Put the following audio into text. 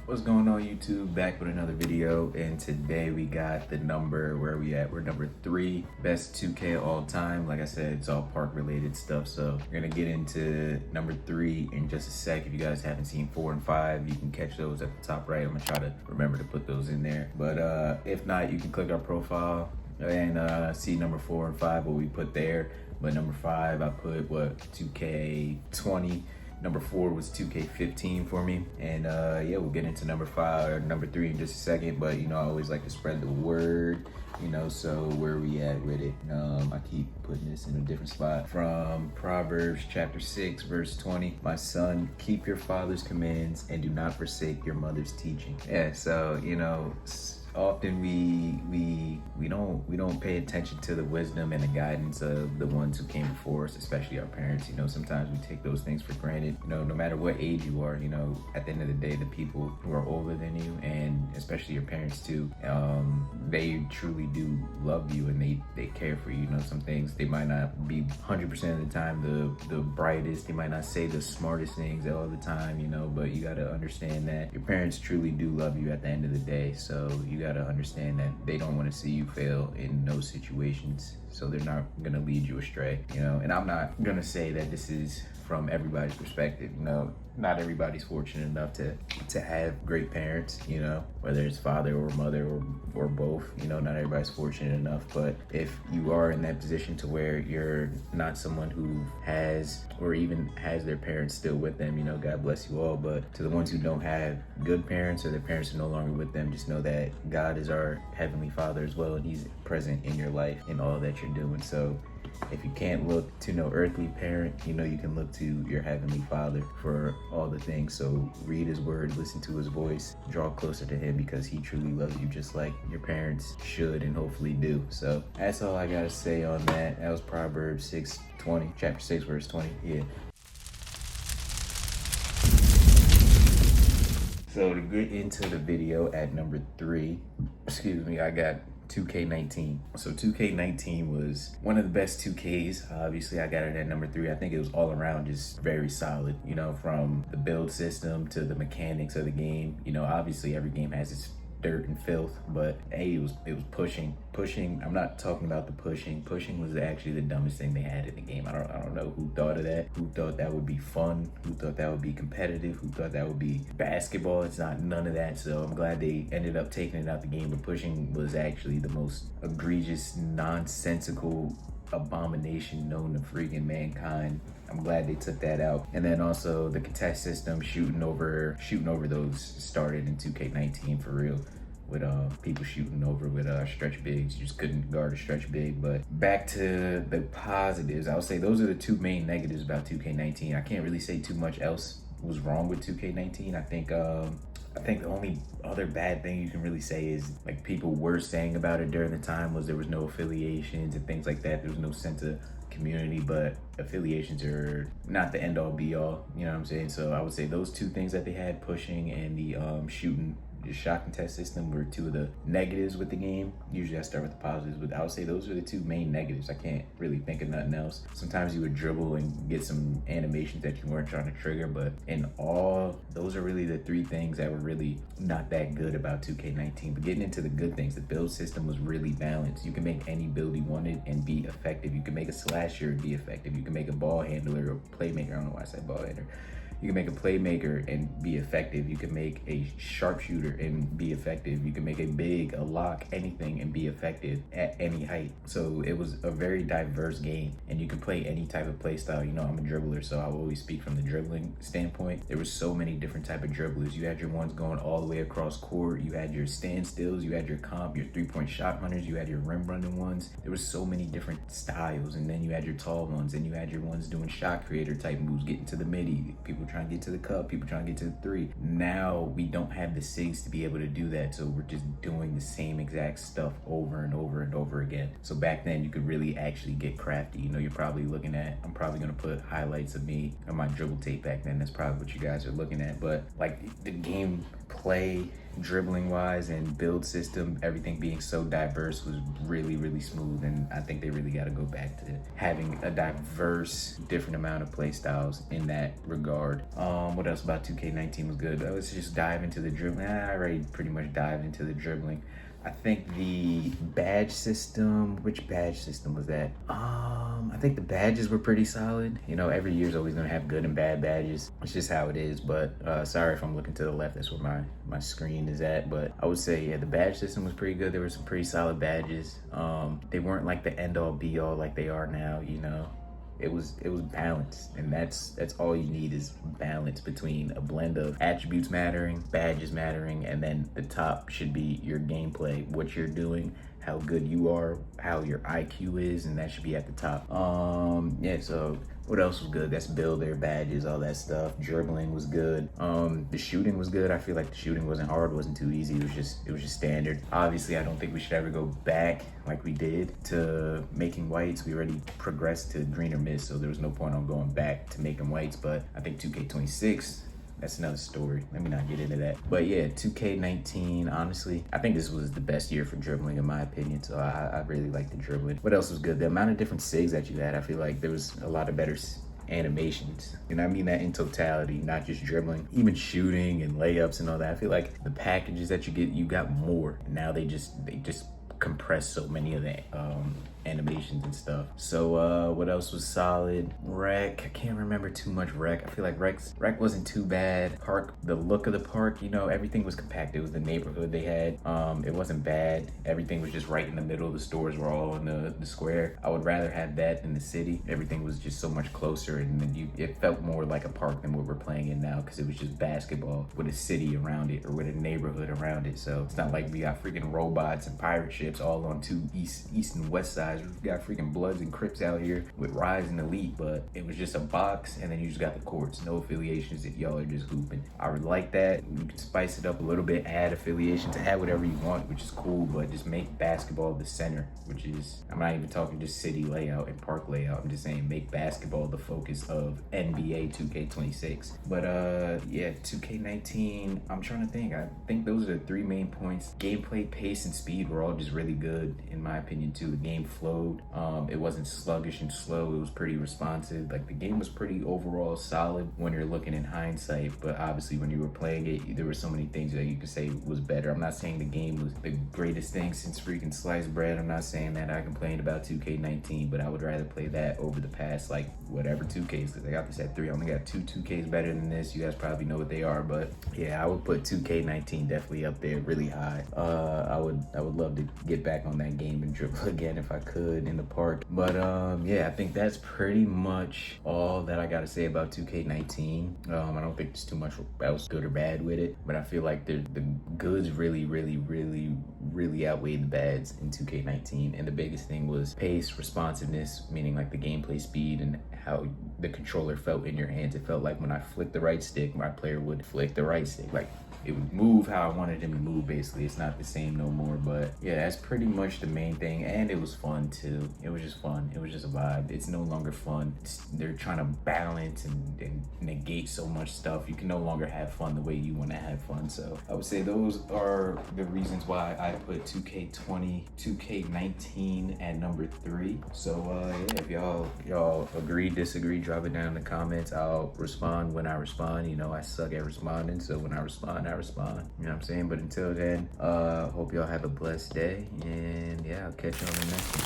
What's going on, YouTube? Back with another video, and today we got the number, where we at? We're number 3 best 2K all time. Like I said, it's all park related stuff, so we're gonna get into number 3 in just a sec. If you guys haven't seen 4 and 5, you can catch those at the top right. I'm gonna try to remember to put those in there, but if not, you can click our profile and see number 4 and 5, what we put there. But number 5, I put 2K20. Number 4 was 2K15 for me. And yeah, we'll get into number 5 or number 3 in just a second. But you know, I always like to spread the word, you know, so where are we at with it? I keep putting this in a different spot. From Proverbs chapter 6, verse 20. My son, keep your father's commands and do not forsake your mother's teaching. Yeah, so you know, often we don't pay attention to the wisdom and the guidance of the ones who came before us, especially our parents. You know, sometimes we take those things for granted. You know, no matter what age you are, you know, at the end of the day, the people who are older than you, and especially your parents too, they truly do love you and they care for you. You know, some things they might not be 100% of the time the brightest, they might not say the smartest things all the time, you know, but you got to understand that your parents truly do love you at the end of the day. So you got to understand that they don't want to see you fail in those situations, so they're not gonna lead you astray, you know. And I'm not gonna say that this is from everybody's perspective. You know, not everybody's fortunate enough to have great parents, you know, whether it's father or mother or both. You know, not everybody's fortunate enough. But if you are in that position to where you're not someone who has or even has their parents still with them, you know, God bless you all. But to the ones who don't have good parents, or their parents are no longer with them, just know that God is our Heavenly Father as well, and He's present in your life in all that you're doing. So if you can't look to no earthly parent, you know, you can look to your Heavenly Father for all the things. So read His word, listen to His voice, draw closer to Him, because He truly loves you just like your parents should and hopefully do. So that's all I gotta say on that. That was Proverbs 6:20, chapter 6, verse 20. Yeah. So to get into the video at number 3, excuse me, I got 2K19. So 2K19 was one of the best 2Ks. Obviously, I got it at number 3. I think it was all around just very solid, you know, from the build system to the mechanics of the game. You know, obviously every game has its dirt and filth, but hey, it was pushing. I'm not talking about the pushing. Pushing was actually the dumbest thing they had in the game. I don't know who thought of that, who thought that would be fun, who thought that would be competitive, who thought that would be basketball. It's not none of that. So I'm glad they ended up taking it out the game. But pushing was actually the most egregious, nonsensical abomination known to freaking mankind. I'm glad they took that out. And then also the contest system, shooting over those, started in 2K19 for real, with people shooting over with stretch bigs. You just couldn't guard a stretch big. But back to the positives, I would say those are the 2 main negatives about 2K19. I can't really say too much else was wrong with 2K19. I think the only other bad thing you can really say is, like, people were saying about it during the time, was there was no affiliations and things like that. There was no sense of community, but affiliations are not the end all be all, you know what I'm saying? So I would say those 2 things that they had, pushing and the shot contest system, were 2 of the negatives with the game. Usually I start with the positives, but I would say those are the 2 main negatives. I can't really think of nothing else. Sometimes you would dribble and get some animations that you weren't trying to trigger, but in all, those are really the 3 things that were really not that good about 2K19. But getting into the good things, the build system was really balanced. You can make any build you wanted and be effective. You can make a slasher and be effective. You can make a ball handler or playmaker. I don't know why I said ball handler. You can make a playmaker and be effective. You can make a sharpshooter and be effective. You can make a big, a lock, anything, and be effective at any height. So it was a very diverse game, and you can play any type of play style. You know, I'm a dribbler, so I will always speak from the dribbling standpoint. There was so many different type of dribblers. You had your ones going all the way across court. You had your standstills. You had your comp, your 3-point shot hunters. You had your rim running ones. There was so many different styles. And then you had your tall ones, and you had your ones doing shot creator type moves, getting to the midi. People trying to get to the cup, people trying to get to the 3. Now we don't have the SIGs to be able to do that, so we're just doing the same exact stuff over and over and over again. So back then you could really actually get crafty. You know, you're probably looking at, I'm probably gonna put highlights of me on my dribble tape back then. That's probably what you guys are looking at. But like the game play dribbling wise and build system, everything being so diverse was really, really smooth. And I think they really got to go back to having a diverse, different amount of play styles in that regard. What else about 2K19 was good? Let's just dive into the dribbling. I already pretty much dived into the dribbling. I think the badge system, which badge system was that? I think the badges were pretty solid. You know, every year's always gonna have good and bad badges. It's just how it is, but sorry if I'm looking to the left, that's where my screen is at. But I would say, yeah, the badge system was pretty good. There were some pretty solid badges. They weren't like the end all be all like they are now, you know. It was balanced, and that's all you need is balance between a blend of attributes mattering, badges mattering, and then the top should be your gameplay, what you're doing, how good you are, how your IQ is, and that should be at the top. Yeah, so what else was good? That's builder, badges, all that stuff. Dribbling was good. The shooting was good. I feel like the shooting wasn't hard, wasn't too easy. It was just standard. Obviously, I don't think we should ever go back like we did to making whites. We already progressed to green or mist, so there was no point on going back to making whites. But I think 2K26, that's another story. Let me not get into that. But yeah, 2K19, honestly, I think this was the best year for dribbling in my opinion. So I really like the dribbling. What else was good? The amount of different SIGs that you had, I feel like there was a lot of better animations. And I mean that in totality, not just dribbling, even shooting and layups and all that. I feel like the packages that you get, you got more. And now they just compress so many of the animations and stuff. So what else was solid? Rec, I can't remember too much rec. I feel like rec wasn't too bad. Park, the look of the park, you know, everything was compact. It was the neighborhood they had. It wasn't bad. Everything was just right in the middle. The stores were all in the square. I would rather have that than the city. Everything was just so much closer, and then it felt more like a park than what we're playing in now, because it was just basketball with a city around it or with a neighborhood around it. So it's not like we got freaking robots and pirate ships all on two east and west sides. We've got freaking Bloods and Crips out here with Rise and Elite, but it was just a box, and then you just got the courts, no affiliations. That y'all are just hooping. I would like that. You can spice it up a little bit, add affiliations, add whatever you want, which is cool, but just make basketball the center, which is, I'm not even talking just city layout and park layout. I'm just saying make basketball the focus of NBA 2K26. But yeah, 2K19, I'm trying to think. I think those are the three main points. Gameplay, pace, and speed were all just really good in my opinion too. The game flowed. It wasn't sluggish and slow. It was pretty responsive. Like the game was pretty overall solid when you're looking in hindsight, but obviously when you were playing it, there were so many things that you could say was better. I'm not saying the game was the greatest thing since freaking sliced bread. I'm not saying that. I complained about 2K19, but I would rather play that over the past like whatever 2Ks, because I got this at 3. I only got 2Ks better than this. You guys probably know what they are, but yeah, I would put 2K19 definitely up there really high. I would love to get back on that game and dribble again if I could in the park. But yeah, I think that's pretty much all that I gotta say about 2K19. I don't think there's too much else good or bad with it, but I feel like the goods really outweighed the bads in 2K19. And the biggest thing was pace, responsiveness, meaning like the gameplay speed and how the controller felt in your hands. It felt like when I flicked the right stick, my player would flick the right stick. Like it would move how I wanted him to move, basically. It's not the same no more, but yeah, that's pretty much the main thing. And it was fun too. It was just fun. It was just a vibe. It's no longer fun. They're trying to balance and negate so much stuff. You can no longer have fun the way you want to have fun. So I would say those are the reasons why I put 2K19 at number 3. So yeah, if y'all agree, disagree, drop it down in the comments. I'll respond when I respond. You know, I suck at responding, so when I respond, I respond. You know what I'm saying? But until then, hope y'all have a blessed day, and yeah, I'll catch you on the next one.